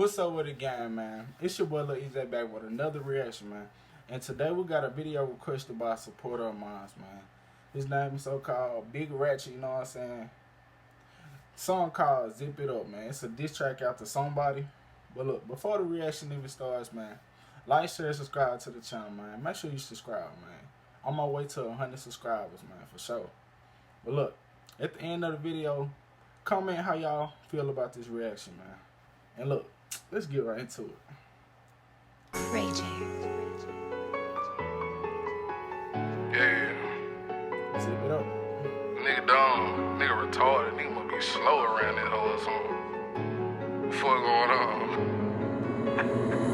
What's up with the game, man? It's your boy Lil EJ back with another reaction, man. And today we got a video requested by a supporter of mine, man. His name is so-called Big Ratchet, you know what I'm saying? Song called Zip It Up, man. It's a diss track out to somebody. But look, before the reaction even starts, man, like, share, subscribe to the channel, man. Make sure you subscribe, man. On my way to 100 subscribers, man, for sure. But look, at the end of the video, comment how y'all feel about this reaction, man. And look, let's get right into it. Ratchet. Yeah. Zip it up. Nigga dumb. Nigga retarded. Nigga must be slow around that hole or something. What the fuck going on?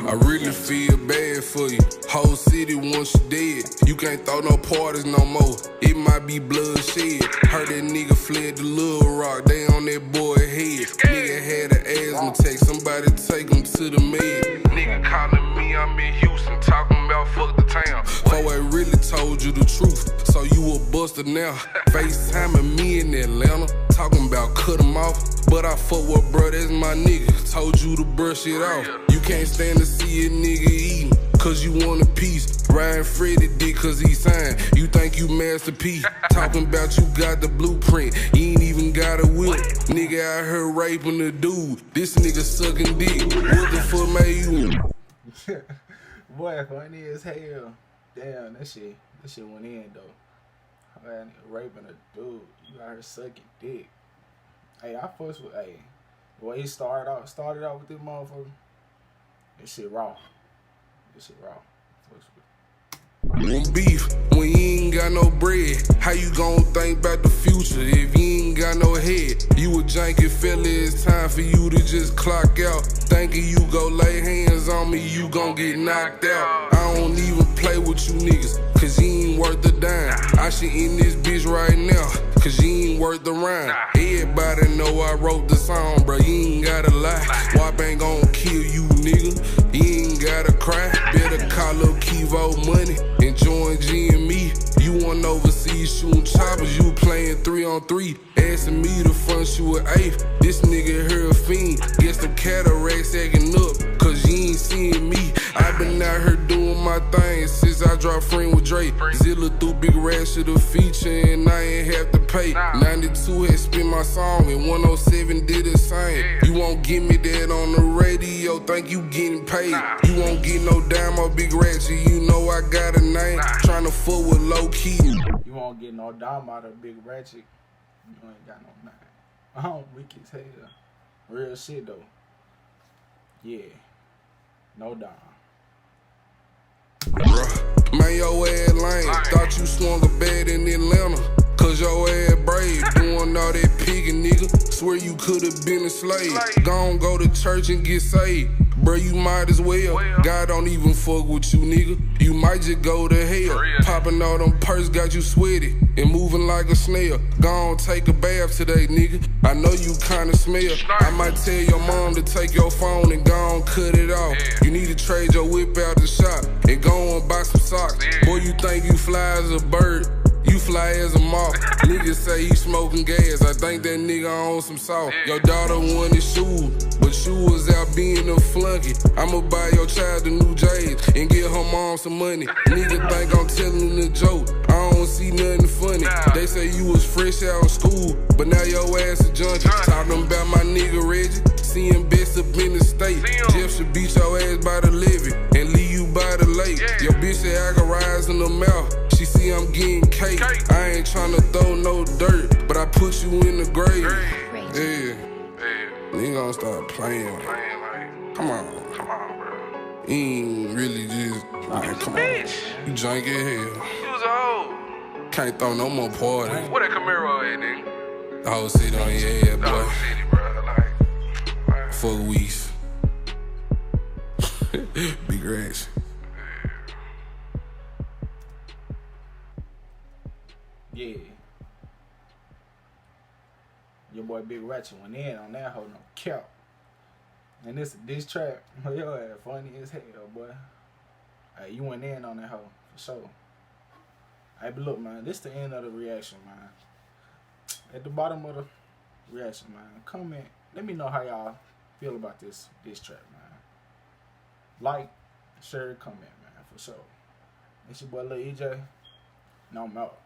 I really feel bad for you. Whole city wants you dead. You can't throw no parties no more. It might be bloodshed. Heard that nigga fled to Little Rock. They on that boy head. Nigga had an asthma attack. Somebody take him to the med. Nigga calling me, I'm in Houston. Talking about fuck the town. So I really told you the truth. So you a buster now. FaceTiming me in Atlanta. Talking about cut him off. But I fuck with bro, that's my nigga. Told you to brush it off. You can't stand to see a nigga eating, cause you want a piece. Ryan Freddy did cause he signed. You think you Master P. Talking about you got the blueprint. You ain't even got a whip. Nigga out here raping a dude. This nigga sucking dick. What the fuck made you? Boy, funny as hell. Damn, that shit went in though. Man, raping a dude. You out here sucking dick. Hey, I fuss with, hey, the way he started out with this motherfucker, that shit raw. This shit raw. Fuss with. Beef when you ain't got no bread. How you gon' think about the future if you ain't got no head? You a janky fella, it's time for you to just clock out. Thinking you go lay hands on me, you gon' get knocked out. I don't even play with you niggas, cause you ain't worth a dime. I should end this bitch right now, cause you ain't worth the rhyme. Everybody know I wrote the song, bro, you ain't gotta lie. WAP ain't gon' kill you, nigga, you ain't gotta cry. Better call up Kivo Money and join G&Me. You want overseas shooting choppers, you playing 3-on-3. Asking me to front you an eighth, this nigga here a fiend. Guess the cataracts acting up, cause you ain't seeing me. I been out here doing my thing since I dropped Friend with Drake. Zilla threw Big Ratchet a feature and I ain't have to pay. 92 had spin my song and 107 did the same. You won't give me that on the radio, think you getting paid. You won't get no dime on Big Ratchet, you know I got a name. Tryna fuck with low key. You won't get no dime out of Big Ratchet. You ain't got no name. I'm weak as hell. Real shit though. Yeah. No dime. Man, your ass lame. Thought you swung a bed in Atlanta, cause your ass brave. Doing all that pigging, nigga. Swear you could've been a slave. Gon' go to church and get saved. Bruh, you might as well. God don't even fuck with you, nigga. You might just go to hell. Popping all them perks got you sweaty and moving like a snail. Gon' take a bath today, nigga. I know you kinda smell. I might tell your mom to take your phone and gon' cut it off. You need to trade your whip out the shop and go and buy some socks. Boy, you think you fly as a bird, you fly as a moth. Niggas say he smoking gas, I think that nigga on some salt. Your daughter wanted shoes, but you was out being a flunky. I'ma buy your child a new J's and give her mom some money. Nigga think I'm telling a joke, I don't see nothing funny. They say you was fresh out of school, but now your ass a junkie. Talking about my nigga Reggie, seeing best up in the state. Jeff should beat your ass by the levee and leave you by the lake. Your bitch say I can rise in the mouth, she see I'm getting cake. I ain't tryna throw no dirt, but I put you in the grave. Yeah. Nigga gon' start playing. Come on, bro. You ain't really just, man, come on. You janky as hell. You was a hoe. Can't throw no more party. What that Camaro at, nigga? The whole city on your head, boy. The whole city, bro. Like, fuck Weast. Big Ratchet. Yeah. Your boy Big Ratchet went in on that hoe, no cap. And this track, your ass funny as hell, boy. Hey, you went in on that hoe, for sure. Hey, but look, man, this the end of the reaction, man. At the bottom of the reaction, man, comment. Let me know how y'all feel about this track, man. like, share, comment, man, for sure. It's your boy Lil EJ, and I'm out.